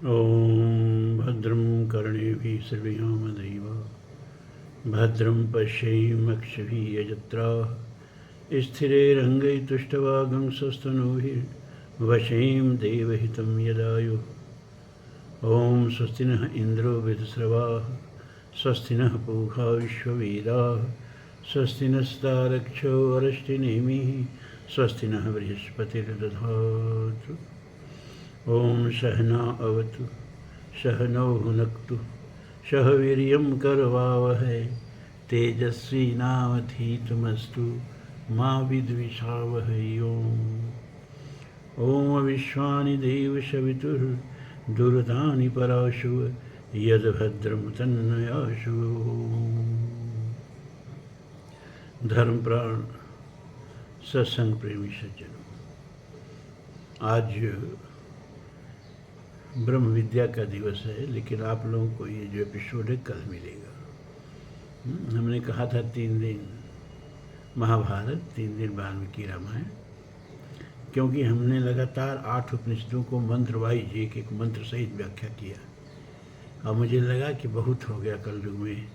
ॐ भद्रं कर्णेभिः सर्वयामदेवा भद्रं पश्येमक्षभिः यजत्राः स्थिरैरङ्गैतुष्टवागंसस्तनूभिर्वशें देवहितं यदायुः। ॐ स्वस्ति नः इन्द्रो वृद्धस्रवाः स्वस्ति नः पूषा विश्ववेदाः स्वस्ति नस्तारक्षो अरष्टिनेमिः स्वस्ति नः बृहस्पतिर्दधातु। ॐ सहना अवतु सहनौ भुनक्तु सह वीर्यं करवावहै तेजस्विनावधीतमस्तु मा विद्विषावहै। ॐ विश्वानि देवसवितुर्दुरितानि पराशुव यद्भद्रं तन्नयाशु। धर्मप्राण सत्संग प्रेमी सज्जनों, आज ब्रह्म विद्या का दिवस है, लेकिन आप लोगों को ये जो एपिसोड है कल मिलेगा। हमने कहा था 3 दिन महाभारत, 3 दिन वाल्मीकि रामायण, क्योंकि हमने लगातार 8 उपनिषदों को मंत्र वाइज एक मंत्र सहित व्याख्या किया। और मुझे लगा कि बहुत हो गया कल युग में,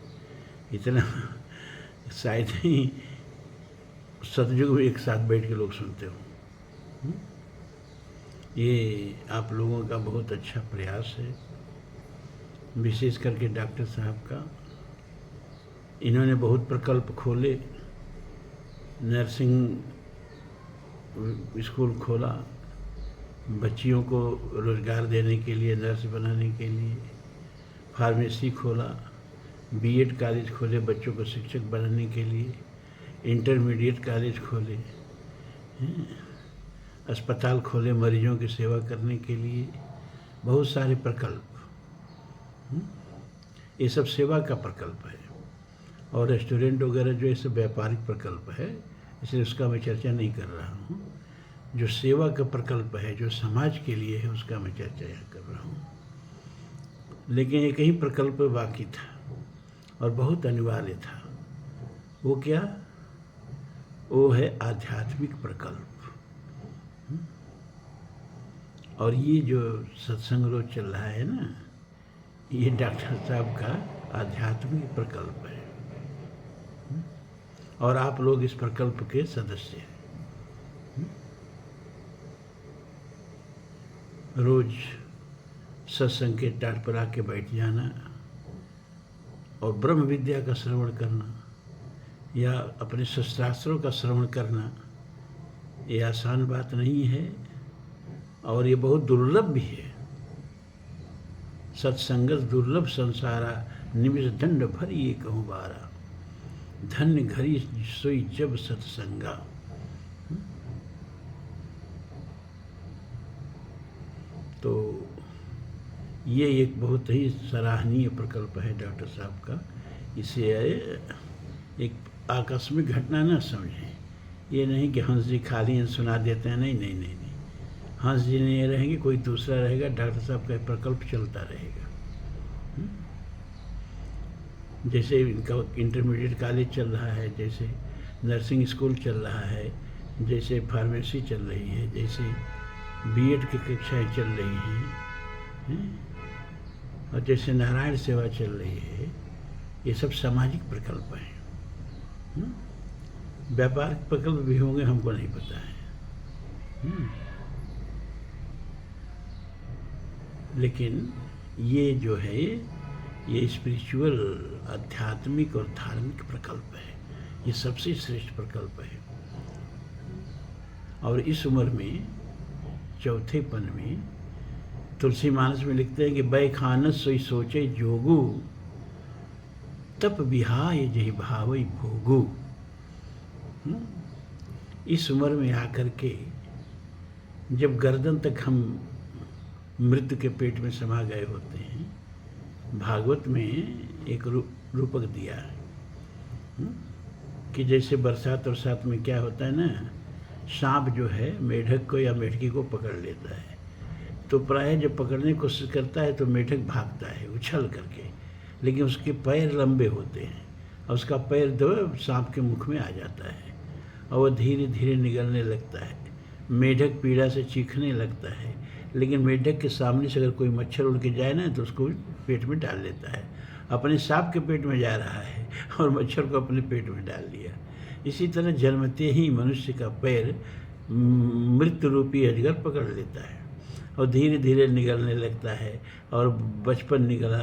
इतना शायद ही सतयुग में एक साथ बैठ के लोग सुनते हो। ये आप लोगों का बहुत अच्छा प्रयास है, विशेष करके डॉक्टर साहब का। इन्होंने बहुत प्रकल्प खोले, नर्सिंग स्कूल खोला, बच्चियों को रोज़गार देने के लिए, नर्स बनाने के लिए, फार्मेसी खोला, बीएड कॉलेज खोले बच्चों को शिक्षक बनाने के लिए, इंटरमीडिएट कॉलेज खोले, अस्पताल खोले मरीजों की सेवा करने के लिए, बहुत सारे प्रकल्प। ये सब सेवा का प्रकल्प है। और रेस्टोरेंट वगैरह जो ये सब व्यापारिक प्रकल्प है, इसलिए उसका मैं चर्चा नहीं कर रहा हूँ। जो सेवा का प्रकल्प है, जो समाज के लिए है, उसका मैं चर्चा यहाँ कर रहा हूँ। लेकिन एक ही प्रकल्प बाकी था और बहुत अनिवार्य था। वो क्या? वो है आध्यात्मिक प्रकल्प। और ये जो सत्संग रोज चल रहा है ना, ये डॉक्टर साहब का आध्यात्मिक प्रकल्प है। और आप लोग इस प्रकल्प के सदस्य हैं। रोज सत्संग के टाट पर आके बैठ जाना और ब्रह्म विद्या का श्रवण करना या अपने शास्त्रों का श्रवण करना, ये आसान बात नहीं है और ये बहुत दुर्लभ भी है। सत्संगत दुर्लभ संसारा निमिष दंड भर ये कहूँ बारा, धन्य घरी सोई जब सत्संगा। तो ये एक बहुत ही सराहनीय प्रकल्प है डॉक्टर साहब का। इसे एक आकस्मिक घटना न समझें। ये नहीं कि हंस जी खाली सुना देते हैं, नहीं नहीं नहीं नहीं। हंस जी नहीं रहेंगे, कोई दूसरा रहेगा। डॉक्टर साहब का प्रकल्प चलता रहेगा। जैसे इनका इंटरमीडिएट कॉलेज चल रहा है, जैसे नर्सिंग स्कूल चल रहा है, जैसे फार्मेसी चल रही है, जैसे बीएड की कक्षाएँ चल रही हैं, और जैसे नारायण सेवा चल रही है, ये सब सामाजिक प्रकल्प हैं। व्यापारिक प्रकल्प भी होंगे, हमको नहीं पता है। लेकिन ये जो है, ये स्पिरिचुअल, आध्यात्मिक और धार्मिक प्रकल्प है। ये सबसे श्रेष्ठ प्रकल्प है। और इस उम्र में, चौथेपन में, तुलसी मानस में लिखते हैं कि बैखानस सोई सोचे जोगू, तप बिहाय जहि भावई भोगू। इस उम्र में आकर के जब गर्दन तक हम मृत्यु के पेट में समा गए होते हैं, भागवत में एक रूपक दिया है कि जैसे बरसात और साथ में क्या होता है ना, सांप जो है मेढक को या मेढकी को पकड़ लेता है, तो प्रायः जब पकड़ने की कोशिश करता है तो मेढक भागता है उछल करके, लेकिन उसके पैर लंबे होते हैं और उसका पैर दो सांप के मुख में आ जाता है और वह धीरे धीरे निगलने लगता है। मेढक पीड़ा से चीखने लगता है, लेकिन मेढक के सामने से अगर कोई मच्छर उड़ के जाए ना तो उसको पेट में डाल लेता है। अपने सांप के पेट में जा रहा है और मच्छर को अपने पेट में डाल लिया। इसी तरह जन्मते ही मनुष्य का पैर मृत्यु रूपी अजगर पकड़ लेता है और धीरे धीरे निगलने लगता है। और बचपन निकला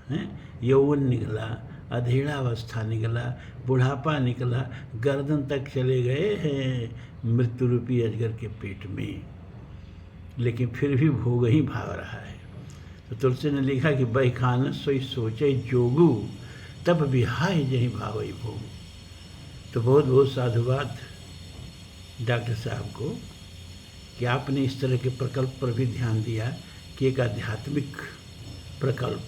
है, यौवन निकला, अधेड़ावस्था निकला, बुढ़ापा निकला, गर्दन तक चले गए हैं मृत्यु रूपी अजगर के पेट में, लेकिन फिर भी भोग ही भाग रहा है। तो तुलसी ने लिखा कि बहिखान सोई सोचे जोगू तब बिहाय जही भावई भोग। तो बहुत बहुत साधुवाद डॉक्टर साहब को कि आपने इस तरह के प्रकल्प पर भी ध्यान दिया कि एक आध्यात्मिक प्रकल्प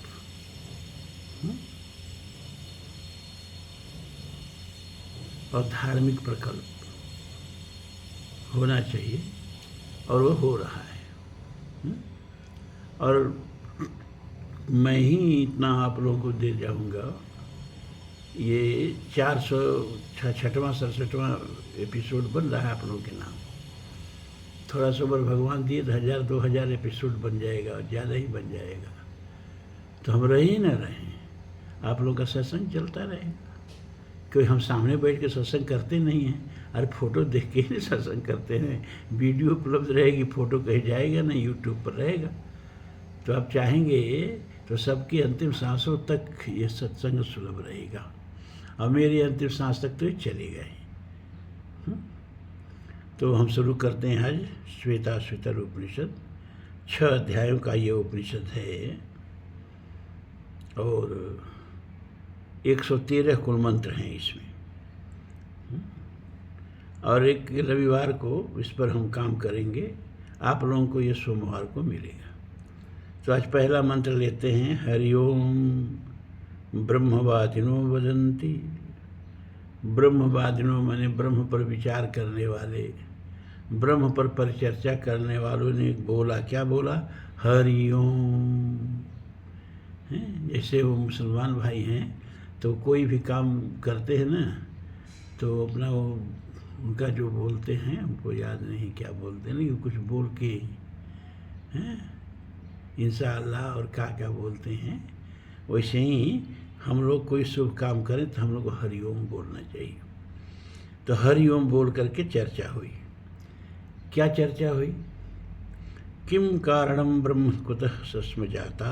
और धार्मिक प्रकल्प होना चाहिए और वो हो रहा है। और मैं ही इतना आप लोगों को दे जाऊंगा, ये 466वां 67वां एपिसोड बन रहा है आप लोगों के नाम। थोड़ा सा ऊपर भगवान दिए तो 1000-2000 एपिसोड बन जाएगा और ज़्यादा ही बन जाएगा। तो हम रहे ना रहें, आप लोग का सत्संग चलता रहेगा। क्योंकि हम सामने बैठ के सत्संग करते नहीं हैं, अरे फोटो देख के ही सत्संग करते हैं। वीडियो उपलब्ध रहेगी, फोटो कहीं जाएगा ना, यूट्यूब पर रहेगा। तो आप चाहेंगे तो सबकी अंतिम सांसों तक ये सत्संग सुलभ रहेगा और मेरी अंतिम सांस तक तो ये चलेगा ही। तो हम शुरू करते हैं आज श्वेताश्वतर उपनिषद। 6 अध्यायों का ये उपनिषद है और 113 कुल मंत्र हैं इसमें। और एक रविवार को इस पर हम काम करेंगे, आप लोगों को ये सोमवार को मिलेगा। तो आज पहला मंत्र लेते हैं। हरि ओम ब्रह्मवादिनो वदन्ति। ब्रह्मवादिनो माने ब्रह्म पर विचार करने वाले, ब्रह्म पर परिचर्चा करने वालों ने बोला, क्या बोला? हरि ओम। जैसे वो मुसलमान भाई हैं तो कोई भी काम करते हैं ना तो अपना वो उनका जो बोलते हैं हमको याद नहीं क्या बोलते हैं, लेकिन कुछ बोल के हैं इंशाअल्लाह और क्या बोलते हैं। वैसे ही हम लोग कोई शुभ काम करें तो हम लोग को हरि ओम बोलना चाहिए। तो हरि ओम बोल करके चर्चा हुई। क्या चर्चा हुई? किम कारणम ब्रह्म कुतः सस्म जाता,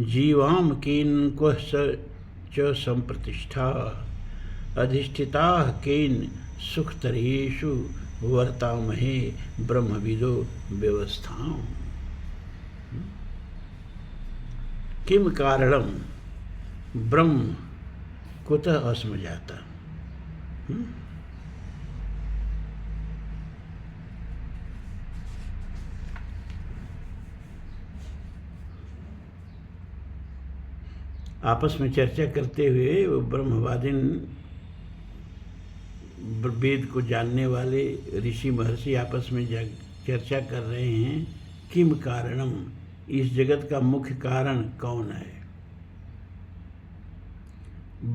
जीवाम केन क्व च संप्रतिष्ठा, अधिष्ठिता केन सुखतरेषु वर्तामहे ब्रह्मविदो व्यवस्थां। किम कारणम ब्रह्म कुतः अस्म जाता। आपस में चर्चा करते हुए वो ब्रह्मवादिन वेद को जानने वाले ऋषि महर्षि आपस में चर्चा कर रहे हैं। किम कारणम, इस जगत का मुख्य कारण कौन है?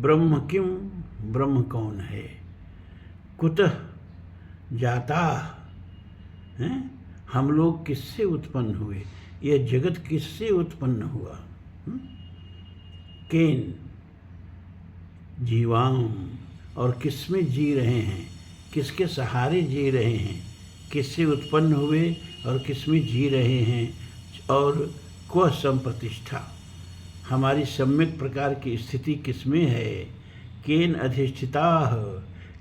ब्रह्म किम, ब्रह्म कौन है? कुतः जाता है, हम लोग किससे उत्पन्न हुए? यह जगत किससे उत्पन्न हुआ? केन, जीवाम, और किस में जी रहे हैं? किसके सहारे जी रहे हैं? किससे उत्पन्न हुए और किस में जी रहे हैं? और क्व संप्रतिष्ठा, हमारी सम्यक प्रकार की स्थिति किसमें है? केन अधिष्ठिता,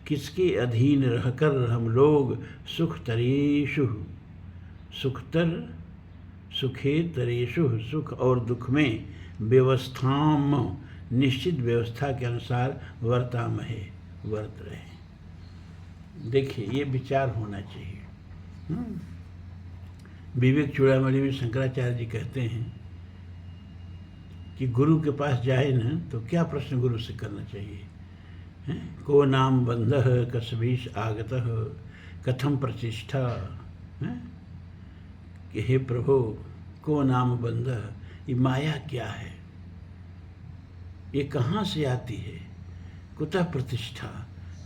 किसके अधीन रहकर हम लोग सुखतरेषु, सुखतर, सुखेतरेषु, सुख और दुख में, व्यवस्थाम, निश्चित व्यवस्था के अनुसार वर्तामहे, वर्त रहे। देखिए ये विचार होना चाहिए। विवेक चूड़ामणि में शंकराचार्य जी कहते हैं कि गुरु के पास जाए ना तो क्या प्रश्न गुरु से करना चाहिए? को नाम बंधः कसभीष आगतः कथम प्रतिष्ठा। कि हे प्रभु, को नाम बंधः, ये माया क्या है? ये कहाँ से आती है? कुतः प्रतिष्ठा,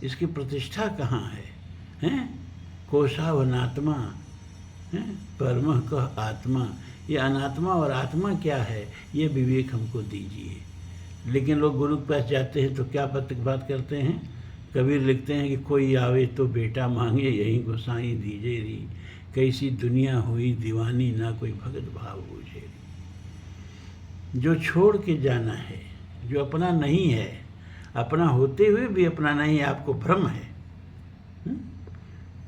इसकी प्रतिष्ठा कहाँ है? कोशावनात्मा, हैं। परमः कह आत्मा, ये अनात्मा और आत्मा क्या है, ये विवेक हमको दीजिए। लेकिन लोग गुरु के पास जाते हैं तो क्या बात करते हैं। कबीर लिखते हैं कि कोई आवे तो बेटा मांगे, यही गोसाई दीजे री, कैसी दुनिया हुई दीवानी, ना कोई भगत भाव बूझे री। जो छोड़ के जाना है, जो अपना नहीं है, अपना होते हुए भी अपना नहीं, आपको भ्रम है।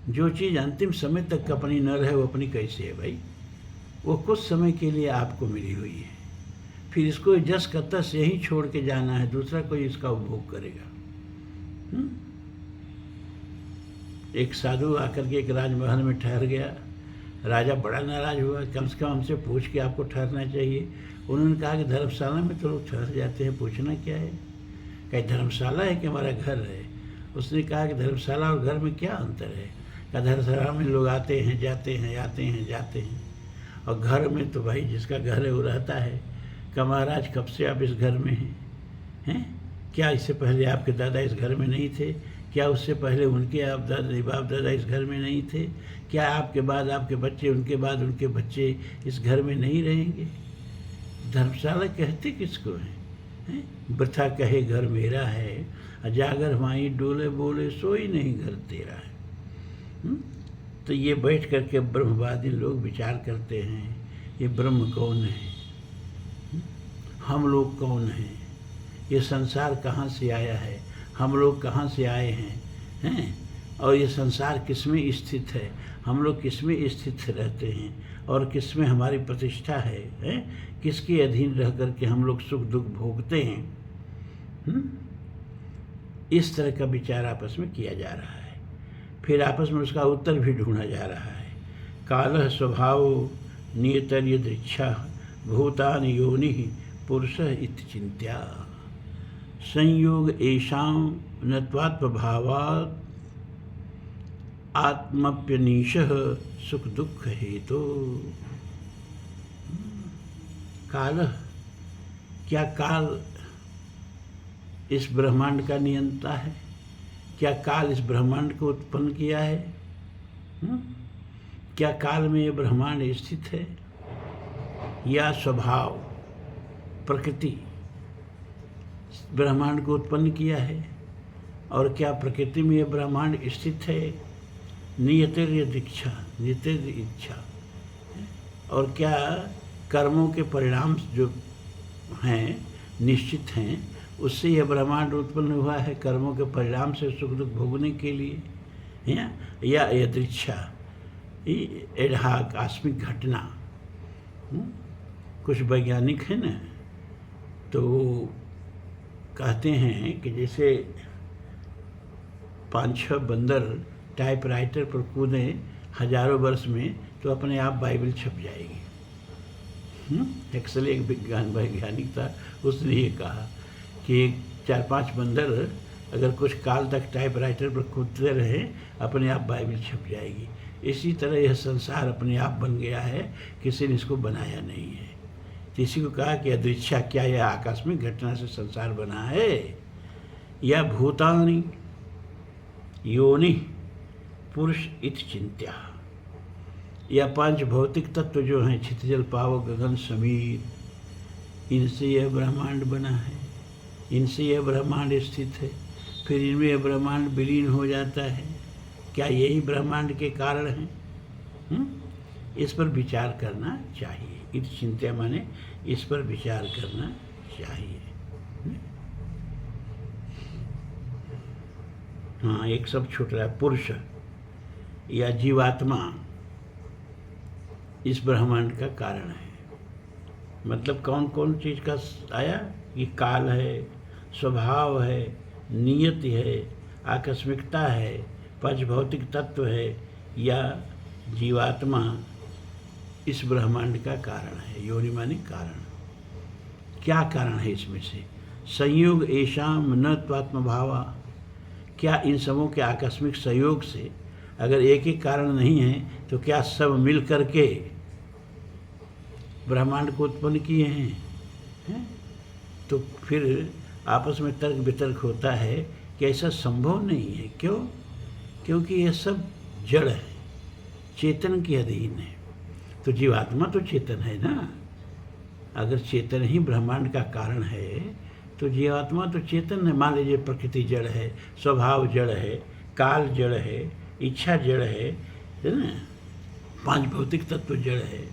जो चीज़ अंतिम समय तक अपनी न रहे वो अपनी कैसे है भाई। वो कुछ समय के लिए आपको मिली हुई है, फिर इसको जस का तस यही छोड़ के जाना है, दूसरा कोई इसका उपभोग करेगा। एक साधु आकर के एक राजमहल में ठहर गया। राजा बड़ा नाराज हुआ, कम से कम हमसे पूछ के आपको ठहरना चाहिए। उन्होंने कहा कि धर्मशाला में तो लोग ठहर जाते हैं, पूछना क्या है। कहीं धर्मशाला है कि हमारा घर है। उसने कहा कि धर्मशाला और घर में क्या अंतर है। कहा धर्मशाला में लोग आते हैं जाते हैं, आते हैं जाते हैं, और घर में तो भाई जिसका घर है वो रहता है। कहा महाराज कब से आप इस घर में हैं? क्या इससे पहले आपके दादा इस घर में नहीं थे? क्या उससे पहले उनके बाप दादा इस घर में नहीं थे? क्या आपके बाद आपके बच्चे, उनके बाद उनके बच्चे इस घर में नहीं रहेंगे? धर्मशाला कहते किसको हैं? वृथा कहे घर मेरा है, अजागर माई डोले बोले सोई नहीं घर तेरा है। तो ये बैठ करके ब्रह्मवादी लोग विचार करते हैं, ये ब्रह्म कौन है, हम लोग कौन हैं, ये संसार कहाँ से आया है, हम लोग कहाँ से आए हैं, और ये संसार किसमें स्थित है, हम लोग किसमें स्थित रहते हैं, और किसमें हमारी प्रतिष्ठा है, किसके अधीन रह करके हम लोग सुख दुख भोगते हैं। इस तरह का विचार आपस में किया जा रहा है। फिर आपस में उसका उत्तर भी ढूंढा जा रहा है। कालः स्वभाव नियतर्य दृक्षा भूतानि योनि पुरुष इति चिंत्या संयोग एषां नत्वात्मभावात् आत्मप्यनीशः सुख दुख हेतु। काल, क्या काल इस ब्रह्मांड का नियंता है? क्या काल इस ब्रह्मांड को उत्पन्न किया है? क्या काल में ये ब्रह्मांड स्थित है, या स्वभाव प्रकृति ब्रह्मांड को उत्पन्न किया है? और क्या प्रकृति में ये ब्रह्मांड स्थित है? नियतिर्य दीक्षा, नियतिर्य इच्छा, और क्या कर्मों के परिणाम जो हैं निश्चित हैं, उससे यह ब्रह्मांड उत्पन्न हुआ है, कर्मों के परिणाम से सुख दुख भोगने के लिए, या यदृच्छा आकस्मिक घटना। कुछ वैज्ञानिक हैं ना, तो कहते हैं कि जैसे 5-6 बंदर टाइपराइटर पर कूदें हजारों वर्ष में तो अपने आप बाइबल छप जाएगी। एक्चुअली एक वैज्ञानिक था, उसने ये कहा कि 4-5 बंदर अगर कुछ काल तक टाइपराइटर पर कूदते रहे, अपने आप बाइबल छप जाएगी। इसी तरह यह संसार अपने आप बन गया है, किसी ने इसको बनाया नहीं है। तो इसी को कहा कि अदृच्छा, क्या यह आकस्मिक घटना से संसार बना है, या भूतानि योनि पुरुष इति चिंत्या, या 5 भौतिक तत्व जो हैं, क्षितिजल पावक गगन समीर, इनसे यह ब्रह्मांड बना है, इनसे यह ब्रह्मांड स्थित है, फिर इनमें यह ब्रह्मांड विलीन हो जाता है। क्या यही ब्रह्मांड के कारण हैं? इस पर विचार करना चाहिए। इति चिंत्या माने इस पर विचार करना चाहिए। हाँ, एक सब छूट रहा है, पुरुष या जीवात्मा इस ब्रह्मांड का कारण है। मतलब कौन कौन चीज़ का आया? ये काल है, स्वभाव है, नियति है, आकस्मिकता है, 5 भौतिक तत्व है, या जीवात्मा इस ब्रह्मांड का कारण है। योनि माने कारण। क्या कारण है इसमें से? संयोग एषाम न त्वात्मभावा, क्या इन सबों के आकस्मिक संयोग से, अगर एक ही कारण नहीं है तो क्या सब मिल करके ब्रह्मांड को उत्पन्न किए हैं? तो फिर आपस में तर्क वितर्क होता है कि ऐसा संभव नहीं है। क्यों? क्योंकि ये सब जड़ है, चेतन के अधीन है। तो जीवात्मा तो चेतन है ना। अगर चेतन ही ब्रह्मांड का कारण है तो जीवात्मा तो चेतन है। मान लीजिए प्रकृति जड़ है, स्वभाव जड़ है, काल जड़ है, इच्छा जड़ है ना, 5 भौतिक तत्व जड़ है।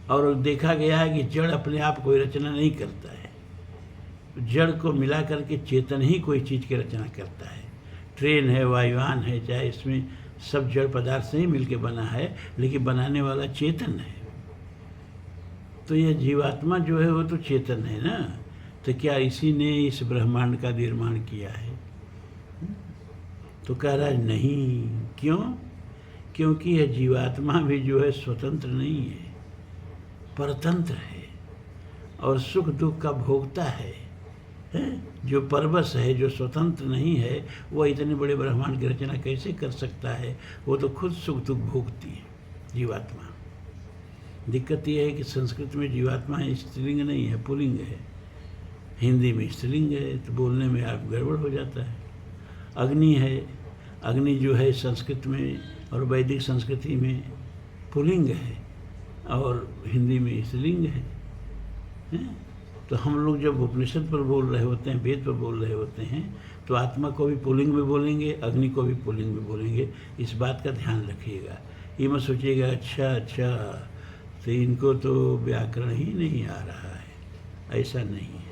और देखा गया है कि जड़ अपने आप कोई रचना नहीं करता है। जड़ को मिला करके चेतन ही कोई चीज़ की रचना करता है। ट्रेन है, वायुयान है, चाहे इसमें सब जड़ पदार्थ से ही मिलके बना है, लेकिन बनाने वाला चेतन है। तो यह जीवात्मा जो है वो तो चेतन है ना। तो क्या इसी ने इस ब्रह्मांड का निर्माण किया है? तो कह रहा है नहीं। क्यों? क्योंकि यह जीवात्मा भी जो है स्वतंत्र नहीं है, परतंत्र है और सुख दुख का भोगता है। जो परवश है, जो स्वतंत्र नहीं है, वह इतने बड़े ब्रह्मांड की रचना कैसे कर सकता है? वो तो खुद सुख दुख भोगती है जीवात्मा। दिक्कत यह है कि संस्कृत में जीवात्मा है स्त्रीलिंग नहीं है, पुल्लिंग है। हिंदी में स्त्रीलिंग है तो बोलने में आप गड़बड़ हो जाता है। अग्नि है, अग्नि जो है संस्कृत में और वैदिक संस्कृति में पुल्लिंग है और हिंदी में स्त्रीलिंग है। तो हम लोग जब उपनिषद पर बोल रहे होते हैं, वेद पर बोल रहे होते हैं, तो आत्मा को भी पुल्लिंग में बोलेंगे, अग्नि को भी पुल्लिंग में बोलेंगे। इस बात का ध्यान रखिएगा। ये मत सोचिएगा अच्छा तो इनको तो व्याकरण ही नहीं आ रहा है। ऐसा नहीं है।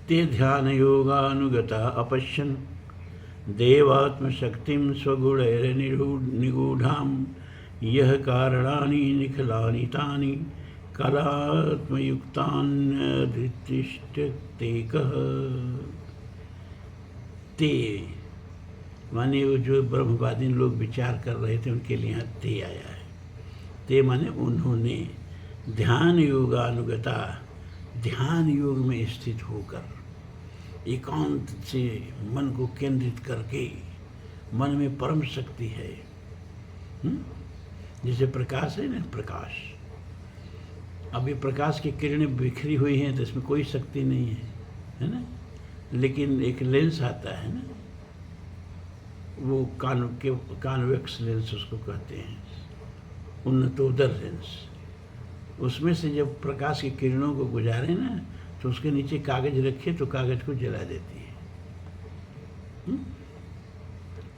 ते ध्यान योगानुगता अपश्यन् देवात्मशक्तिं स्वगुणैर्निगूढां यः कारणानि निखिलानि तानि कलात्मयुक्तान्यधिष्ठते कः। ते माने वो जो ब्रह्मवादी लोग विचार कर रहे थे उनके लिए यहाँ ते आया है। ते माने उन्होंने ध्यान योगानुगता, ध्यान योग में स्थित होकर एकांत से मन को केंद्रित करके, मन में परम शक्ति है। जैसे प्रकाश है ना, प्रकाश, अभी प्रकाश की किरणें बिखरी हुई हैं तो इसमें कोई शक्ति नहीं है ना। लेकिन एक लेंस आता है ना, वो कॉन्वेक्स लेंस उसको कहते हैं, उन्नतोदर लेंस। उसमें से जब प्रकाश की किरणों को गुजारे ना तो उसके नीचे कागज रखिए तो कागज को जला देती है।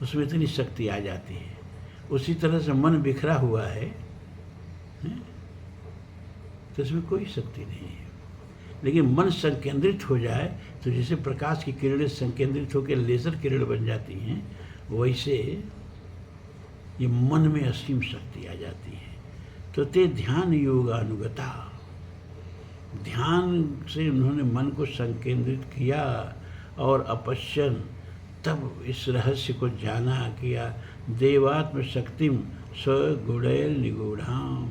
उसमें इतनी शक्ति आ जाती है। उसी तरह से मन बिखरा हुआ है तो इसमें कोई शक्ति नहीं है। लेकिन मन संकेंद्रित हो जाए तो जैसे प्रकाश की किरणें संकेंद्रित होकर लेजर किरण बन जाती हैं, वैसे ये मन में असीम शक्ति आ जाती है। तो ते ध्यान योगानुगता, ध्यान से उन्होंने मन को संकेंद्रित किया और अपश्यन, तब इस रहस्य को जाना किया। देवात्म शक्तिम स्वगुणैर निगूढ़ाम,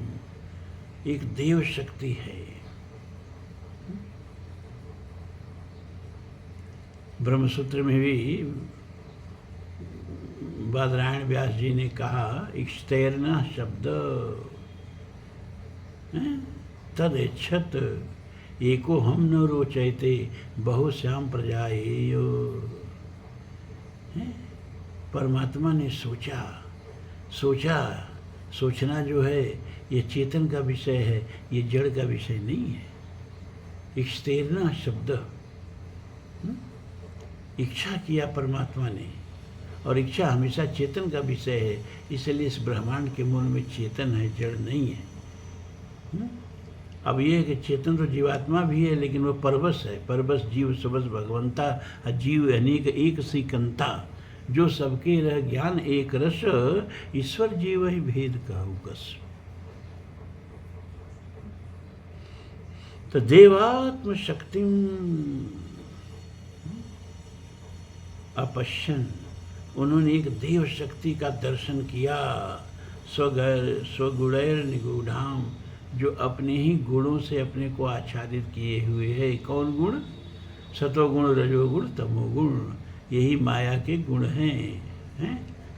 एक देव शक्ति है। ब्रह्मसूत्र में भी बादरायण व्यास जी ने कहा, इक्ष्तैर्न शब्द तदेच्छत एको हम न रोचयते बहुश्याम प्रजाएयो। परमात्मा ने सोचना जो है ये चेतन का विषय है, ये जड़ का विषय नहीं है। इक्ष्तेरना शब्द, इच्छा किया परमात्मा ने, और इच्छा हमेशा चेतन का विषय है। इसलिए इस ब्रह्मांड के मूल में चेतन है, जड़ नहीं है। अब ये है कि चेतन तो जीवात्मा भी है, लेकिन वो परवश है। परवश जीव सबस भगवंता, जीव अनेक एक सी कंता, जो सबके रह ज्ञान एक रस, ईश्वर जीव ही भेद कहु कस। तो देवात्म शक्तिम अपश्यन, उन्होंने एक देव शक्ति का दर्शन किया। स्वगुणैर निगूढ़ाम, जो अपने ही गुणों से अपने को आच्छादित किए हुए है। कौन गुण? सतोगुण, रजोगुण, तमोगुण, यही माया के गुण हैं।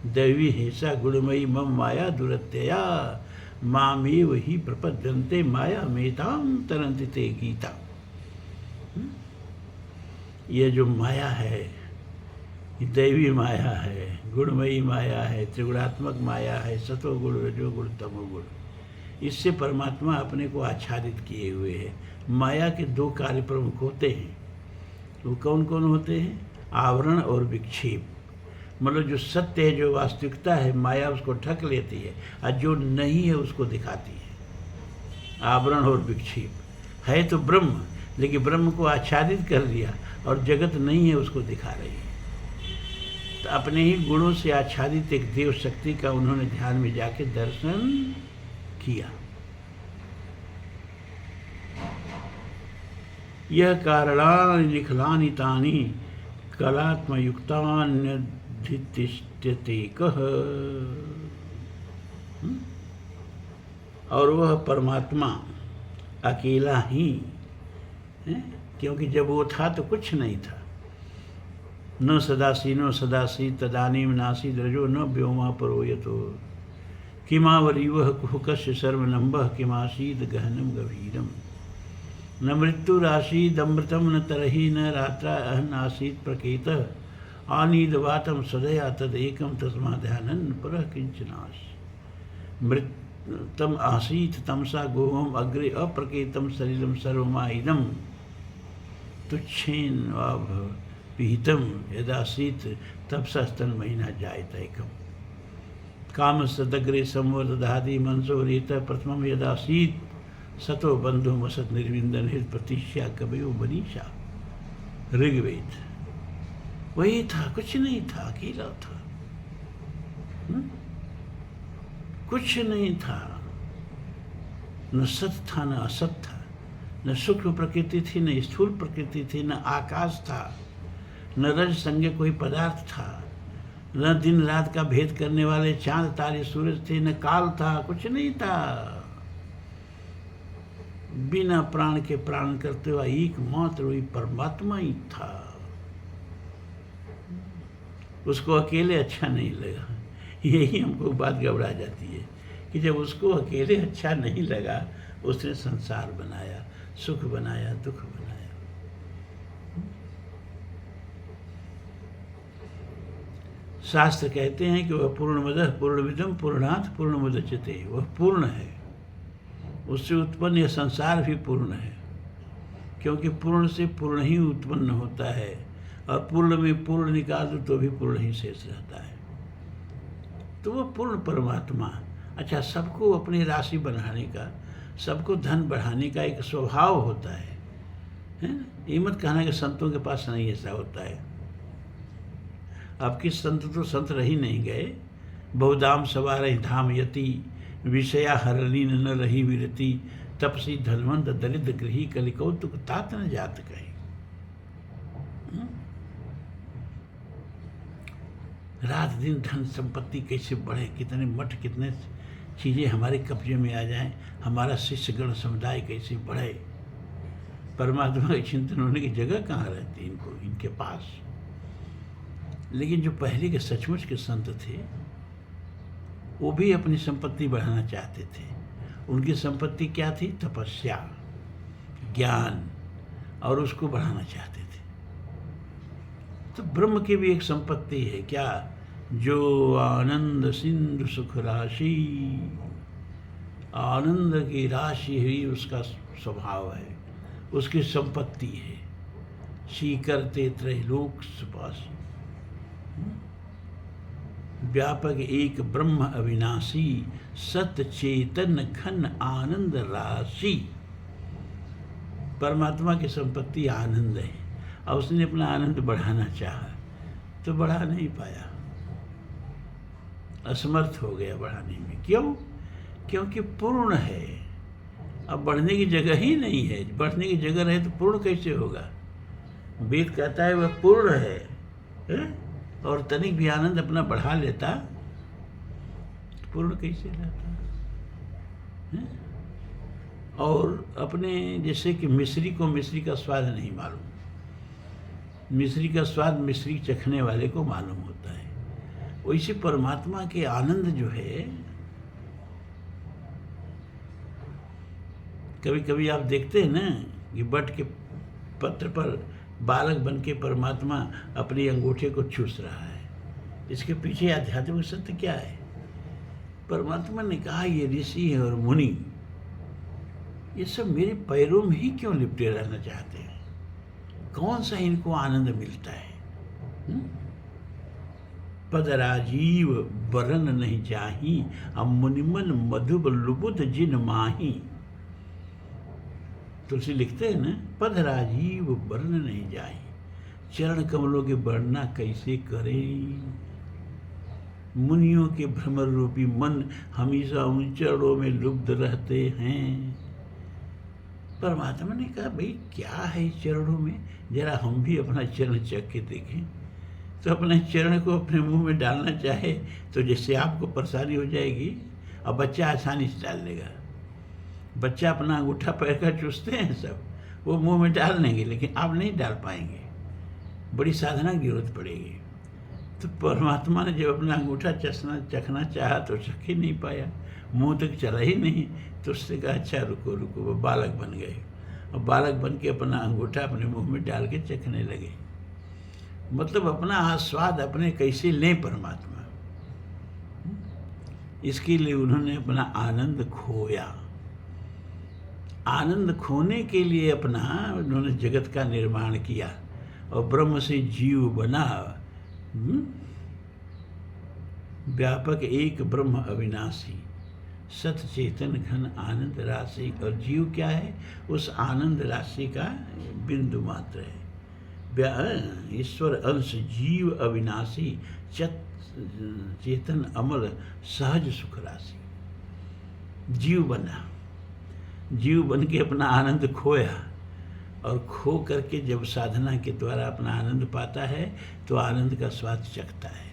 दैवी हिंसा गुणमयी मम माया दुरत्यया, मामेव ही प्रपद्यन्ते माया मेताम तरन्ति ते गीता। ये जो माया है, ये दैवी माया है, गुणमयी माया है, त्रिगुणात्मक माया है, सतोगुण रजोगुण तमोगुण, इससे परमात्मा अपने को आच्छादित किए हुए है। माया के दो कार्य प्रमुख होते हैं, वो कौन कौन होते हैं? आवरण और विक्षेप। मतलब जो सत्य है, जो वास्तविकता है, माया उसको ढक लेती है, और जो नहीं है उसको दिखाती है। आवरण और विक्षेप है तो ब्रह्म, लेकिन ब्रह्म को आच्छादित कर दिया और जगत नहीं है उसको दिखा रही है। तो अपने ही गुणों से आच्छादित एक देव शक्ति का उन्होंने ध्यान में जाके दर्शन किया। यह कारणानि निखलानि तानि कलात्मयुक्तान्यधितिष्ठते कः। और वह परमात्मा अकेला ही है, क्योंकि जब वो था तो कुछ नहीं था। न सदासी तदानीम नासी द्रजो न व्योमा परो यतो किमावरीवः कुहकस्य सर्वनम्बः किमासीद गहनम गभीरम। न मृत्युरासीदमृतं न तरहि न रात्रा अहन आसीत् प्रकेतः आनीदवातं सदया तदेकं तस्माद्ध्यानं परः किंचनास्। मृतम आसीत् तमसा गुहम अग्रे अप्रकेतं शरीरं सर्वमाइदं तुच्छेन वा पिहितम यदासीत् तपसा स्तन्महीना जायतैकम्। काम सदग्रे संवर्धदादि मनसो रेत प्रथमम यदासीत् सतो बंधु मसत निर्विंदन हृद प्रतीक्षा कबयो मनीषा। ऋग्वेद। वही था, कुछ नहीं था, अकेला था। कुछ नहीं था, न सत था न असत था, न सूक्ष्म प्रकृति थी न स्थूल प्रकृति थी, न आकाश था, न रज संज्ञ कोई पदार्थ था, न दिन रात का भेद करने वाले चांद तारे सूरज थे, न काल था, कुछ नहीं था। बिना प्राण के प्राण करते हुआ एकमात्र वही परमात्मा ही था। उसको अकेले अच्छा नहीं लगा। यही हमको बात घबरा जाती है कि जब उसको अकेले अच्छा नहीं लगा, उसने संसार बनाया, सुख बनाया, दुख बनाया। शास्त्र कहते हैं कि वह पूर्णमदः पूर्णमिदं पूर्णात् पूर्णमुदच्यते। वह पूर्ण है, उससे उत्पन्न यह संसार भी पूर्ण है, क्योंकि पूर्ण से पूर्ण ही उत्पन्न होता है, और पूर्ण में पूर्ण निकाल दो तो भी पूर्ण ही शेष रहता है। तो वह पूर्ण परमात्मा। अच्छा, सबको अपनी राशि बढ़ाने का, सबको धन बढ़ाने का एक स्वभाव होता है ना? ये मत कहना कि संतों के पास नहीं ऐसा होता है। आपके संत तो संत रही नहीं गए। बहुधाम सवार धाम यति विषया हरलीन न रही विरति तपसी धनवंत दरिद्र गृही कलिकौतुक तात न जात कही। रात दिन धन संपत्ति कैसे बढ़े, कितने मठ, कितने चीज़ें हमारे कब्जे में आ जाएं, हमारा शिष्यगण समुदाय कैसे बढ़े। परमात्मा का चिंतन होने की जगह कहाँ रहती इनको, इनके पास। लेकिन जो पहले के सचमुच के संत थे, वो भी अपनी संपत्ति बढ़ाना चाहते थे। उनकी संपत्ति क्या थी? तपस्या, ज्ञान, और उसको बढ़ाना चाहते थे। तो ब्रह्म की भी एक संपत्ति है क्या? जो आनंद सिंधु सुख राशि, आनंद की राशि ही उसका स्वभाव है, उसकी संपत्ति है। शीकरते त्रैलोक सुपासी, व्यापक एक ब्रह्म अविनाशी, सत चेतन घन आनंद राशि। परमात्मा की संपत्ति आनंद है, और उसने अपना आनंद बढ़ाना चाहा तो बढ़ा नहीं पाया, असमर्थ हो गया बढ़ाने में। क्यों? क्योंकि पूर्ण है। अब बढ़ने की जगह ही नहीं है। बढ़ने की जगह रहे तो पूर्ण कैसे होगा? वेद कहता है वह पूर्ण है, और तनिक भी आनंद अपना बढ़ा लेता, पूर्ण कैसे रहता है? और अपने जैसे कि मिश्री को मिश्री का स्वाद नहीं मालूम, मिश्री का स्वाद मिश्री चखने वाले को मालूम होता है। वैसे परमात्मा के आनंद जो है, कभी कभी आप देखते हैं ना कि बट के पत्र पर बालक बन के परमात्मा अपने अंगूठे को चूस रहा है। इसके पीछे आध्यात्मिक सत्य क्या है? परमात्मा ने कहा ये ऋषि है और मुनि ये सब मेरे पैरों में ही क्यों लिपटे रहना चाहते हैं? कौन सा इनको आनंद मिलता है? पद राजीव बरन नहीं चाही, अब मुनिमन मधुब लुबुध जिन माही। तुलसी लिखते हैं ना, पद राजीव बरन नहीं जाही, चरण कमलों के वर्णना कैसे करें। मुनियों के भ्रमर रूपी मन हमेशा उन चरणों में लुब्ध रहते हैं। परमात्मा ने कहा भाई क्या है इस चरणों में, जरा हम भी अपना चरण चख के देखें। तो अपने चरण को अपने मुंह में डालना चाहे तो जैसे आपको परेशानी हो जाएगी, अब बच्चा आसानी से डाल लेगा। बच्चा अपना अंगूठा पैर का चूसते हैं सब, वो मुंह में डाल लेंगे, लेकिन आप नहीं डाल पाएंगे, बड़ी साधना की जरूरत पड़ेगी। तो परमात्मा ने जब अपना अंगूठा चखना चाहा तो चख ही नहीं पाया, मुंह तक चला ही नहीं। तो उसने कहा अच्छा रुको रुको, वो बालक बन गए और बालक बन के अपना अंगूठा अपने मुंह में डाल के चखने लगे। मतलब अपना आस्वाद अपने कैसे लें परमात्मा, इसके लिए उन्होंने अपना आनंद खोया। आनंद खोने के लिए अपना उन्होंने जगत का निर्माण किया और ब्रह्म से जीव बना। व्यापक एक ब्रह्म अविनाशी, सत चेतन घन आनंद राशि। और जीव क्या है? उस आनंद राशि का बिंदु मात्र है। ईश्वर अंश जीव अविनाशी, चेतन अमल सहज सुख राशि। जीव बना, जीव बन के अपना आनंद खोया और खो करके जब साधना के द्वारा अपना आनंद पाता है तो आनंद का स्वाद चखता है।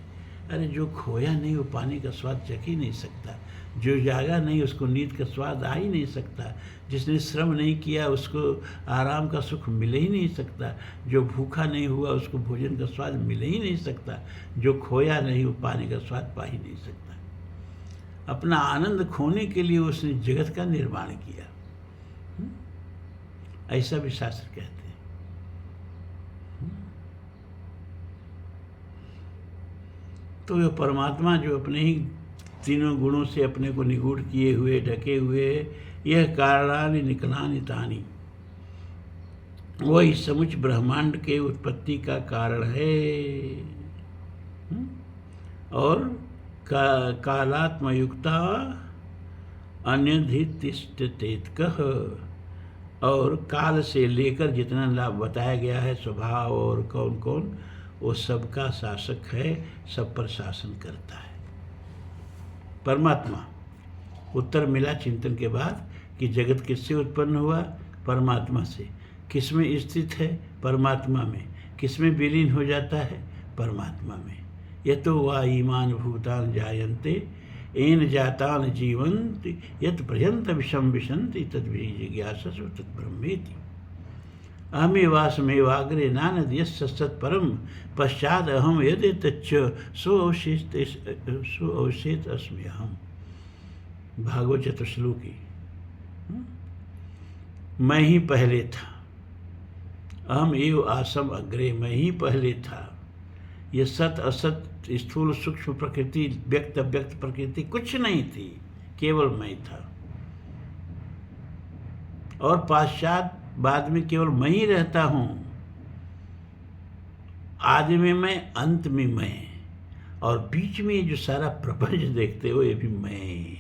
अरे जो खोया नहीं वो पाने का स्वाद चख ही नहीं सकता, जो जागा नहीं उसको नींद का स्वाद आ ही नहीं सकता, जिसने श्रम नहीं किया उसको आराम का सुख मिल ही नहीं सकता, जो भूखा नहीं हुआ उसको भोजन का स्वाद मिल ही नहीं सकता, जो खोया नहीं वो पाने का स्वाद पा ही नहीं सकता। अपना आनंद खोने के लिए उसने जगत का निर्माण किया, ऐसा भी शास्त्र कहते हैं। तो ये परमात्मा जो अपने ही तीनों गुणों से अपने को निगूढ़ किए हुए ढके हुए, यह कारणानि निकलानि तानि, वही समुच ब्रह्मांड के उत्पत्ति का कारण है। और कालात्मयुक्ता अन्यधितिष्ठतेत्कः, और काल से लेकर जितना लाभ बताया गया है स्वभाव और कौन कौन, वो सबका शासक है, सब पर शासन करता है परमात्मा। उत्तर मिला चिंतन के बाद कि जगत किससे उत्पन्न हुआ? परमात्मा से। किसमें स्थित है? परमात्मा में। किसमें विलीन हो जाता है? परमात्मा में। यतो वा ईमान भूतान जायन्ते येन जातान जीवन्ति यत् पर्यन्त विषम विशन्ति तद्विजिज्ञासस्व तद्ब्रह्मेति। अहमेवास्मेवाग्रे नानद यस्य सत्परम पश्चाद अहम यदि तच्च सोऽवशेत अस्मि अहम। भागवत चतुश्लोकी। मैं ही पहले था, अहम एव आसम अग्रे, मैं ही पहले था। ये सत असत स्थूल सूक्ष्म प्रकृति व्यक्त अव्यक्त प्रकृति कुछ नहीं थी, केवल मैं था। और पश्चात बाद में केवल मैं ही रहता हूँ। आदि में मैं, अंत में मैं, और बीच में जो सारा प्रपंच देखते हो ये भी मैं।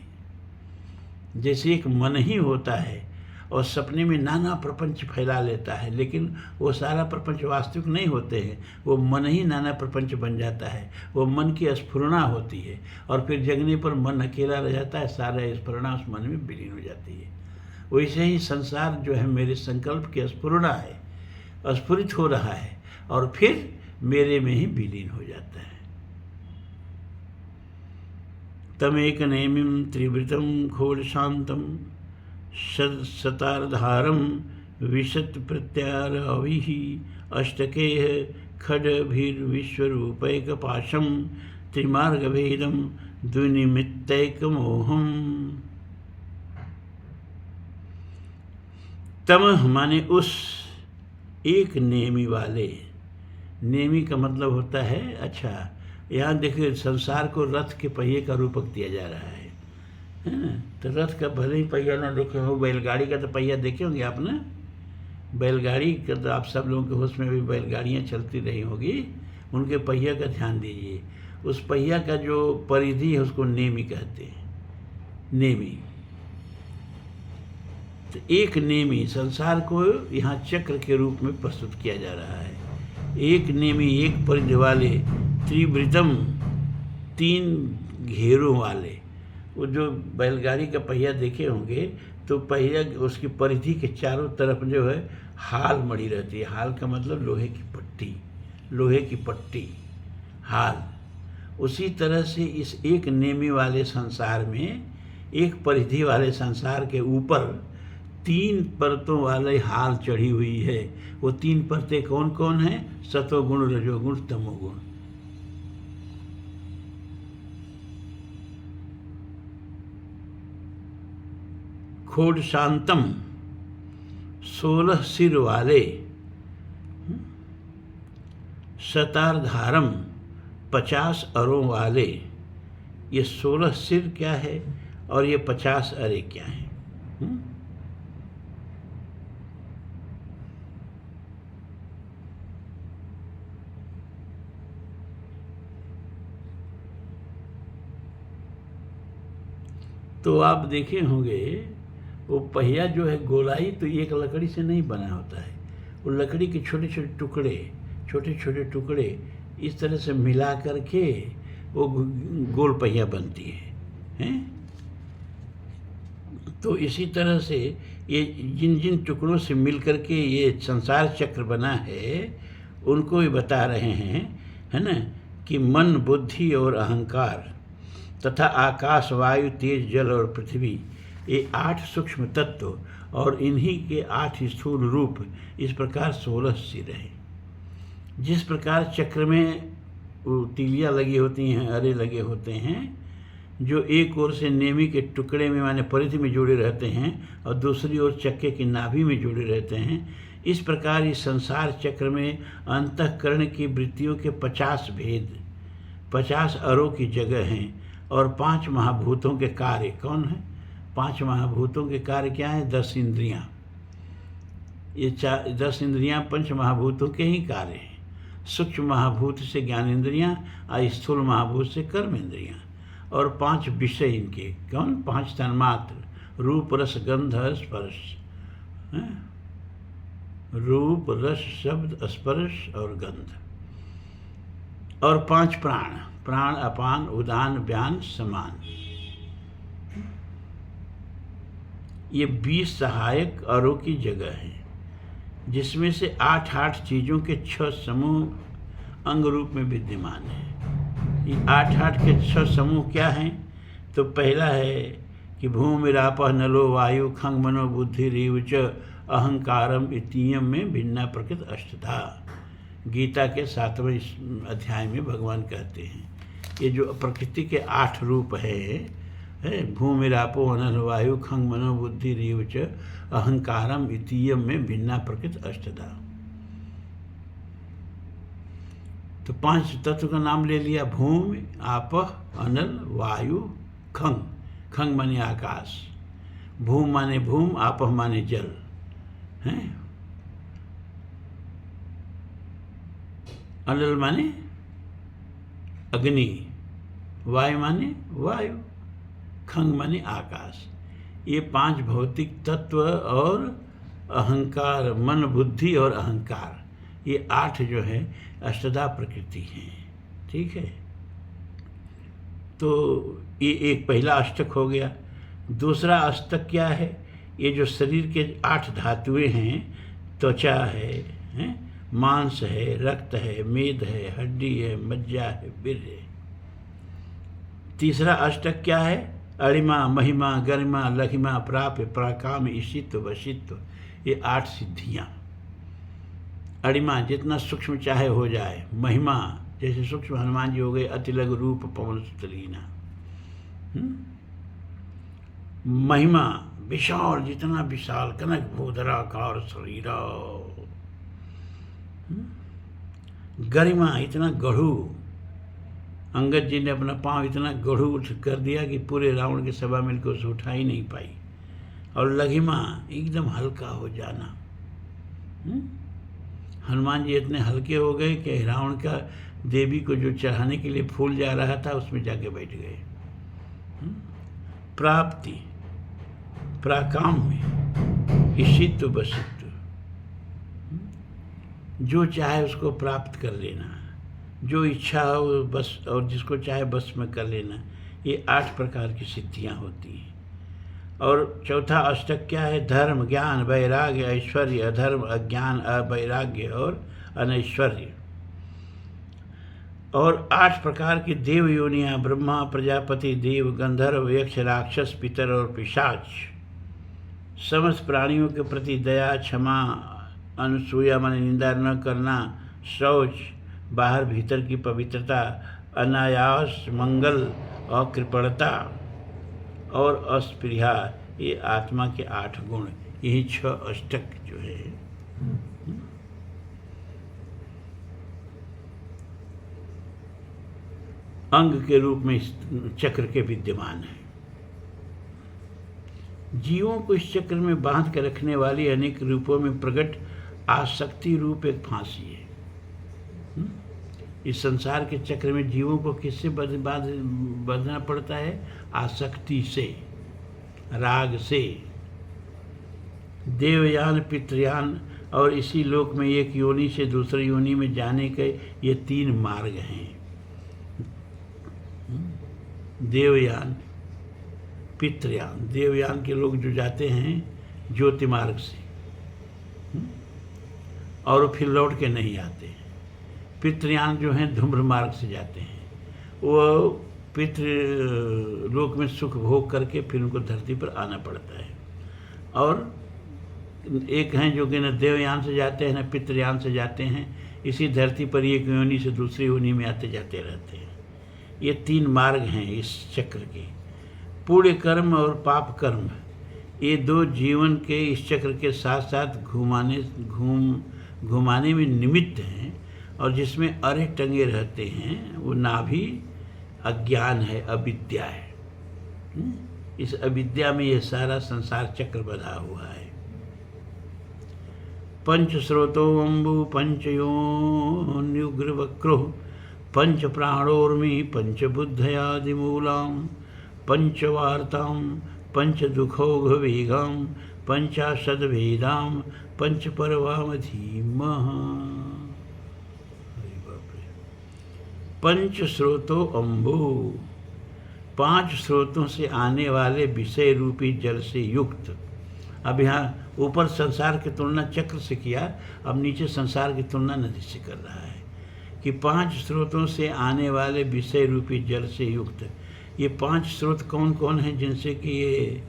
जैसे एक मन ही होता है और सपने में नाना प्रपंच फैला लेता है, लेकिन वो सारा प्रपंच वास्तविक नहीं होते हैं, वो मन ही नाना प्रपंच बन जाता है। वो मन की स्फुरणा होती है और फिर जगने पर मन अकेला रह जाता है, सारा स्फुरणा उस मन में विलीन हो जाती है। वैसे ही संसार जो है मेरे संकल्प की स्फुरणा है, स्फुरित हो रहा है और फिर मेरे में ही विलीन हो जाता है। तमेक नेमिं त्रिवृतं घोर शांतम शतारधारम विशत प्रत्यारविहि अष्टकेह खड्भिर्विश्वरूपैकपाशं त्रिमार्गभेदं द्विनिमित्तैकमोहम। तम माने उस, एक नेमी वाले। नेमी का मतलब होता है, अच्छा यहाँ देखिए संसार को रथ के पहिए का रूपक दिया जा रहा है ना। तो रथ का भले ही पहिया ना देखे हो, बैलगाड़ी का तो पहिया देखे होंगे आप ना। बैलगाड़ी का तो आप सब लोगों के होश में भी बैलगाड़ियाँ चलती रही होगी, उनके पहिया का ध्यान दीजिए। उस पहिया का जो परिधि है उसको नेमी कहते हैं, नेमी। तो एक नेमी संसार को यहाँ चक्र के रूप में प्रस्तुत किया जा रहा है। एक नेमी, एक परिधि वाले, त्रिवृतम, 3 घेरों वाले। वो जो बैलगाड़ी का पहिया देखे होंगे तो पहिया उसकी परिधि के चारों तरफ जो है हाल मड़ी रहती है। हाल का मतलब लोहे की पट्टी, लोहे की पट्टी, हाल। उसी तरह से इस एक नेमी वाले संसार में, एक परिधि वाले संसार के ऊपर 3 परतों वाले हाल चढ़ी हुई है। वो 3 परतें कौन कौन हैं? सतोगुण, रजोगुण, तमोगुण। खोड शांतम, 16 सिर वाले। शतारधारम, 50 अरों वाले। ये 16 सिर क्या है और ये 50 अरे क्या है? तो आप देखे होंगे वो पहिया जो है गोलाई तो एक लकड़ी से नहीं बना होता है। वो लकड़ी के छोटे छोटे टुकड़े, छोटे छोटे टुकड़े इस तरह से मिला करके वो गोल पहिया बनती है। तो इसी तरह से ये जिन जिन टुकड़ों से मिल करके ये संसार चक्र बना है उनको भी बता रहे हैं, है ना, कि मन, बुद्धि और अहंकार तथा आकाश, वायु, तेज, जल और पृथ्वी, ये 8 सूक्ष्म तत्व और इन्हीं के 8 स्थूल रूप, इस प्रकार 16 सिर हैं। जिस प्रकार चक्र में तीलियाँ लगी होती हैं, अरे लगे होते हैं, जो एक ओर से नेमी के टुकड़े में माने परिधि में जुड़े रहते हैं और दूसरी ओर चक्के की नाभि में जुड़े रहते हैं, इस प्रकार इस संसार चक्र में अंतःकरण की वृत्तियों के 50 भेद, 50 अरों की जगह हैं। और 5 महाभूतों के कार्य कौन है? 5 महाभूतों के कार्य क्या है? 10 इंद्रियाँ। ये 10 इंद्रियाँ 5 महाभूतों के ही कार्य हैं। सूक्ष्म महाभूत से ज्ञानेंद्रियाँ और स्थूल महाभूत से कर्म इंद्रियाँ, और 5 विषय इनके कौन? 5 तन्मात्र, रूप, रस, गंध, स्पर्श। रूप, रस, शब्द, स्पर्श और गंध। और 5 प्राण, प्राण, अपान, उदान, व्यान, समान। ये 20 सहायक अरों की जगह है, जिसमें से 8 चीज़ों के 6 समूह अंग रूप में विद्यमान है। ये 8 के 6 समूह क्या हैं? तो पहला है कि भूमिरापः नलो वायु खंग मनो बुद्धि रीव च अहंकारम इतीयम में भिन्ना प्रकृत अष्टधा। गीता के 7वें अध्याय में भगवान कहते हैं ये जो प्रकृति के 8 रूप है भूमिरापो अनल वायु खंग मनो बुद्धि रीव च अहंकारम इतीयम में भिन्ना प्रकृत अष्टधा। तो 5 तत्व का नाम ले लिया, भूमि, आपः, अनल, वायु, खंग। खंग माने आकाश, भूम माने भूम, आपः माने जल है, अनल माने अग्नि, वायु माने वायु, खंग माने आकाश। ये 5 भौतिक तत्व और अहंकार, मन, बुद्धि और अहंकार, ये 8 जो है अष्टधा प्रकृति हैं। ठीक है, तो ये एक पहला अष्टक हो गया। दूसरा अष्टक क्या है? ये जो शरीर के 8 धातुएं हैं, त्वचा है, मांस है, रक्त है, मेद है, हड्डी है, मज्जा है, बिर है। तीसरा अष्टक क्या है? अणिमा, महिमा, गरिमा, लघिमा, प्राप्य, पराकाम, ईशित्व, वशित्व, ये 8 सिद्धियाँ। अणिमा जितना सूक्ष्म चाहे हो जाए, महिमा जैसे सूक्ष्म हनुमान जी हो गए, अति लघु रूप पवन सुतलीना। महिमा विशाल, जितना विशाल, कनक भूधराकार शरीरा। गरिमा इतना गढ़ू, अंगद जी ने अपना पांव इतना गढ़ू कर दिया कि पूरे रावण की सभा मिलकर उसे उठा ही नहीं पाई। और लघिमा एकदम हल्का हो जाना। हनुमान जी इतने हल्के हो गए कि रावण का देवी को जो चढ़ाने के लिए फूल जा रहा था उसमें जाके बैठ गए। प्राप्ति प्राकाम में ईशित्व बसित्व, जो चाहे उसको प्राप्त कर लेना, जो इच्छा हो बस, और जिसको चाहे बस में कर लेना। ये 8 प्रकार की सिद्धियां होती हैं। और चौथा अष्टक क्या है? धर्म, ज्ञान, वैराग्य, ऐश्वर्य, अधर्म, अज्ञान, अवैराग्य और अनैश्वर्य। और 8 प्रकार की देव योनियाँ, ब्रह्मा, प्रजापति, देव, गंधर्व, यक्ष, राक्षस, पितर और पिशाच। समस्त प्राणियों के प्रति दया, क्षमा, अनुसूया माने निंदा न करना, शौच, बाहर भीतर की पवित्रता, अनायास मंगल और कृपणता और अस्पृहा। ये आत्मा के 8 गुण, यही 6 अष्टक जो है अंग के रूप में इस चक्र के विद्यमान है। जीवों को इस चक्र में बांध कर रखने वाली अनेक रूपों में प्रकट आसक्ति रूप एक फांसी है। इस संसार के चक्र में जीवों को किससे बंधना पड़ता है? आसक्ति से, राग से। देवयान, पितृयान और इसी लोक में एक योनि से दूसरी योनि में जाने के ये 3 मार्ग हैं। देवयान, पितृयान, देवयान के लोग जो जाते हैं ज्योति मार्ग से और फिर लौट के नहीं आते। पितृयान जो हैं धूम्र मार्ग से जाते हैं, वो पितृ लोक में सुख भोग करके फिर उनको धरती पर आना पड़ता है। और एक हैं जो कि न देवयान से जाते हैं न पितृयान से जाते हैं, इसी धरती पर एक योनि से दूसरी योनि में आते जाते रहते हैं। ये 3 मार्ग हैं इस चक्र के। पुण्य कर्म और पाप कर्म, ये 2 जीवन के इस चक्र के साथ साथ घुमाने में निमित्त हैं। और जिसमें अरे टंगे रहते हैं वो नाभि अज्ञान है, अविद्या है। इस अविद्या में ये सारा संसार चक्र बधा हुआ है। पंच स्रोतो अम्बु पंचयोन्युग्रवक्रो पंच प्राणोर्मि पंच बुद्धयादिमूलां पंचवार्तां पंच दुखोघवेगां पंचाशद्वेदां पंच परवामधीमः। पंच स्रोतो अम्बु, 5 स्रोतों से आने वाले विषय रूपी जल से युक्त। अब यहाँ ऊपर संसार की तुलना चक्र से किया, अब नीचे संसार की तुलना नदी से कर रहा है कि 5 स्रोतों से आने वाले विषय रूपी जल से युक्त। ये 5 स्रोत कौन कौन हैं जिनसे कि ये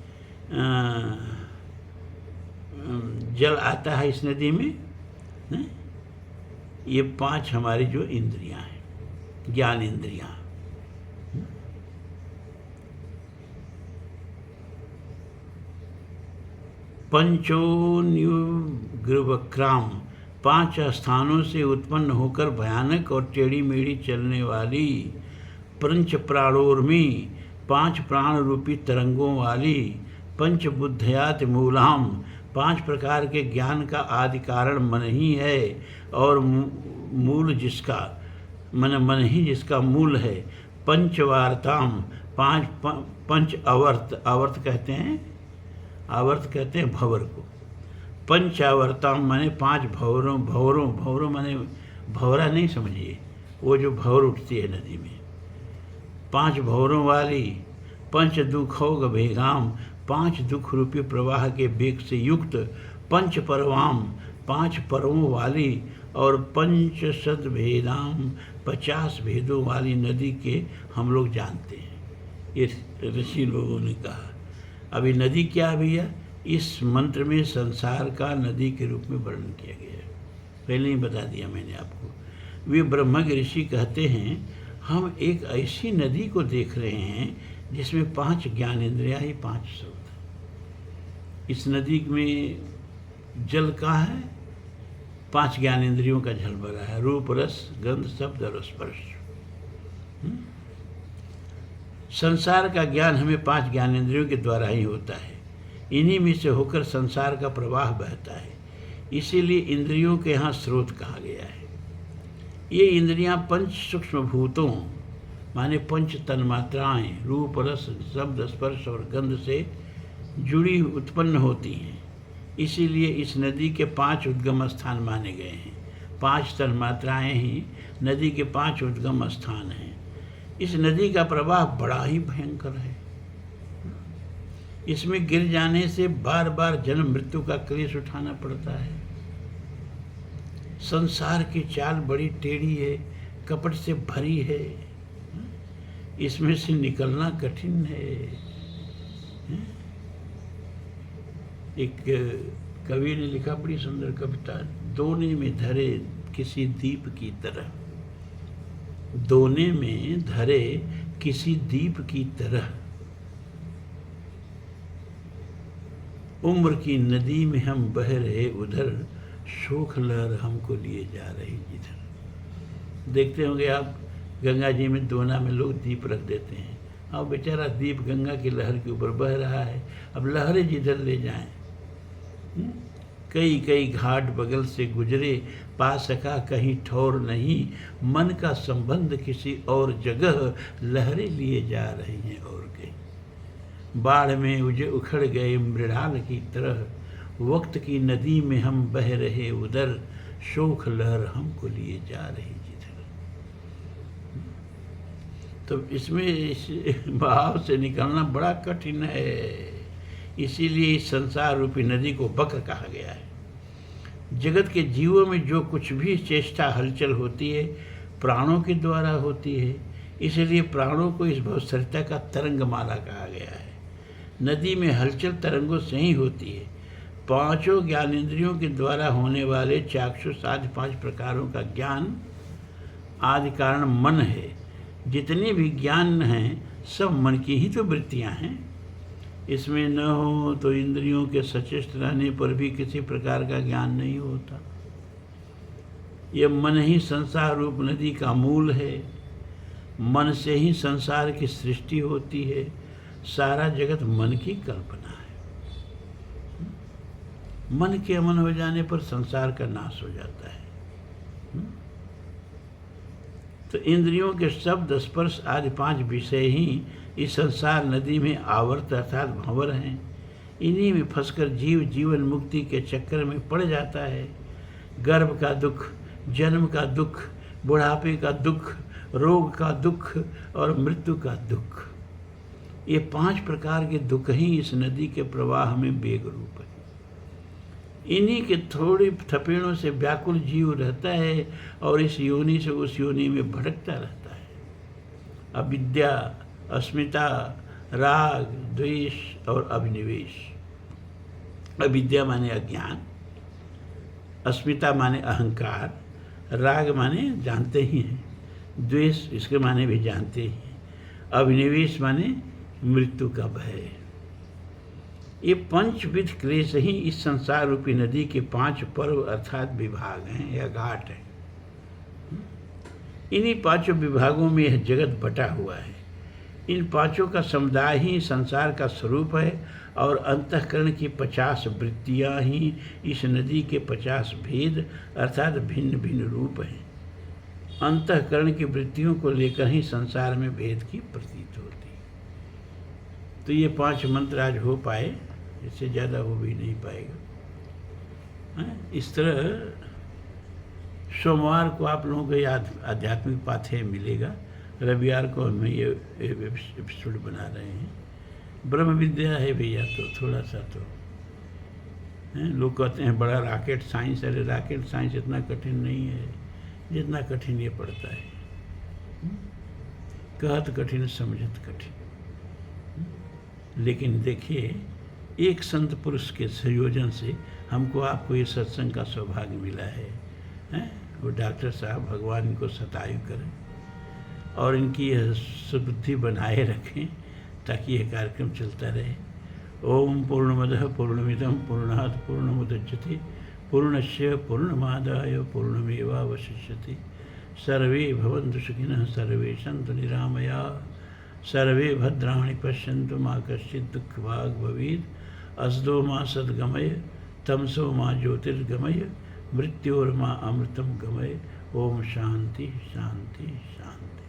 जल आता है इस नदी में? ये 5 हमारी जो इंद्रियां हैं, ज्ञान इंद्रियां। पंचोन्युग्रवक्राम, 5 स्थानों से उत्पन्न होकर भयानक और टेढ़ी मेढ़ी चलने वाली। पंच प्राणोर्मी, 5 प्राण रूपी तरंगों वाली। पंच बुद्धयात मूलाम, 5 प्रकार के ज्ञान का आदि कारण मन ही है और मूल जिसका मन ही जिसका मूल है। पंचवार्ताम, 5 अवर्त, आवर्त कहते हैं, आवर्त कहते हैं भंवर को। पंचावर्ताम माने 5 भंवरों माने भंवरा नहीं समझिए, वो जो भंवर उठती है नदी में, 5 भंवरों वाली। पंच दुखोग भेगाम, 5 दुख रूपी प्रवाह के वेग से युक्त। पंच परवाम, 5 पर्वों वाली। और पंचशद भेदाम, 50 भेदों वाली नदी के हम लोग जानते हैं, ये ऋषि लोगों ने कहा। अभी नदी क्या भैया? इस मंत्र में संसार का नदी के रूप में वर्णन किया गया है, पहले ही बता दिया मैंने आपको। वे ब्रह्मज्ञ ऋषि कहते हैं हम एक ऐसी नदी को देख रहे हैं जिसमें 5 ज्ञानेंद्रियाँ ही 5 स्रोत। इस नदी में जल कहाँ है? 5 ज्ञानेंद्रियों का झलबरा है, रूप रस गंध शब्द और स्पर्श। संसार का ज्ञान हमें 5 ज्ञानेंद्रियों के द्वारा ही होता है। इन्हीं में से होकर संसार का प्रवाह बहता है। इसीलिए इंद्रियों के यहाँ स्रोत कहा गया है। ये इंद्रियां पंच सूक्ष्म भूतों माने पंच तन्मात्राएं रूप रस शब्द स्पर्श और गंध से जुड़ी उत्पन्न होती हैं। इसीलिए इस नदी के 5 उद्गम स्थान माने गए हैं। 5 तन्मात्राएं ही नदी के 5 उद्गम स्थान हैं। इस नदी का प्रवाह बड़ा ही भयंकर है। इसमें गिर जाने से बार बार जन्म मृत्यु का क्लेश उठाना पड़ता है। संसार की चाल बड़ी टेढ़ी है, कपट से भरी है। इसमें से निकलना कठिन है। एक कवि ने लिखा बड़ी सुंदर कविता, दोने में धरे किसी दीप की तरह, दोने में धरे किसी दीप की तरह, उम्र की नदी में हम बह रहे उधर, शोक लहर हमको लिए जा रही जिधर। देखते होंगे आप गंगा जी में दोना में लोग दीप रख देते हैं। अब बेचारा दीप गंगा की लहर के ऊपर बह रहा है, अब लहरें जिधर ले जाएं। कई कई घाट बगल से गुजरे, पा सका कहीं ठौर नहीं, मन का संबंध किसी और जगह, लहरें लिए जा रही हैं और कहीं। बाढ़ में उखड़ गए मृणाल की तरह, वक्त की नदी में हम बह रहे उधर, शोक लहर हमको लिए जा रही जिधर। तो इसमें इस बहाव से निकलना बड़ा कठिन है। इसीलिए इस संसार रूपी नदी को वक्र कहा गया है। जगत के जीवों में जो कुछ भी चेष्टा हलचल होती है प्राणों के द्वारा होती है। इसलिए प्राणों को इस भवसरिता का तरंगमाला कहा गया है। नदी में हलचल तरंगों से ही होती है। 5 ज्ञानेंद्रियों के द्वारा होने वाले चाक्षुष आदि 5 प्रकारों का ज्ञान आदि कारण मन है। जितने भी ज्ञान हैं सब मन की ही तो वृत्तियां हैं। इसमें न हो तो इंद्रियों के सचेष्ट रहने पर भी किसी प्रकार का ज्ञान नहीं होता। यह मन ही संसार रूप नदी का मूल है। मन से ही संसार की सृष्टि होती है। सारा जगत मन की कल्पना है। मन के अमन हो जाने पर संसार का नाश हो जाता है। तो इंद्रियों के शब्द स्पर्श आदि 5 विषय ही इस संसार नदी में आवर्त अर्थात भंवर हैं। इन्हीं में फंसकर जीव जीवन मुक्ति के चक्कर में पड़ जाता है। गर्भ का दुख, जन्म का दुख, बुढ़ापे का दुख, रोग का दुख और मृत्यु का दुख, ये 5 प्रकार के दुख ही इस नदी के प्रवाह में वेग रूप है। इन्हीं के थोड़ी थपेड़ों से व्याकुल जीव रहता है और इस योनि से उस योनि में भटकता रहता है। अविद्या, अस्मिता, राग, द्वेष और अभिनिवेश। अविद्या माने अज्ञान, अस्मिता माने अहंकार, राग माने जानते ही हैं, द्वेष इसके माने भी जानते ही हैं, अभिनिवेश माने मृत्यु का भय। ये 5 विध क्लेश ही इस संसार रूपी नदी के 5 पर्व अर्थात विभाग हैं या घाट हैं। इन्हीं 5 विभागों में यह जगत बटा हुआ है। इन 5 का समुदाय ही संसार का स्वरूप है और अंतःकरण की 50 वृत्तियाँ ही इस नदी के 50 भेद अर्थात भिन्न भिन्न रूप हैं। अंतःकरण की वृत्तियों को लेकर ही संसार में भेद की प्रतीत होती। तो ये 5 मंत्र आज हो पाए, इससे ज़्यादा हो भी नहीं पाएगा। इस तरह सोमवार को आप लोगों को याद आध्यात्मिक पाथेय मिलेगा। रविवार को हम ये एपिसोड बना रहे हैं। ब्रह्म विद्या है भैया, तो थोड़ा सा तो लोग कहते हैं बड़ा रॉकेट साइंस। अरे रॉकेट साइंस इतना कठिन नहीं है जितना कठिन ये पड़ता है। कहत कठिन समझत कठिन। लेकिन देखिए, एक संत पुरुष के संयोजन से हमको आपको ये सत्संग का सौभाग्य मिला है। वो डॉक्टर साहब भगवान इनको शतायु करें और इनकी यह सुबुद्धि बनाए रखें ताकि यह कार्यक्रम चलता रहे। ओम पूर्णमदः पूर्णमिदं पूर्णात् पूर्णमुदच्यते पूर्णस्य पूर्णमादाय पूर्णमेवावशिष्यते। सर्वे भवन्तु सुखिनः, सर्वे सन्तु निरामयाः, सर्वे भद्राणि पश्यन्तु, मा कश्चित् दुःखभाग् भवेत्। असतो मा सद्गमय, तमसो मा ज्योतिर्गमय, मृत्योर्मा अमृतं गमय। ओम शांति शांति शांति।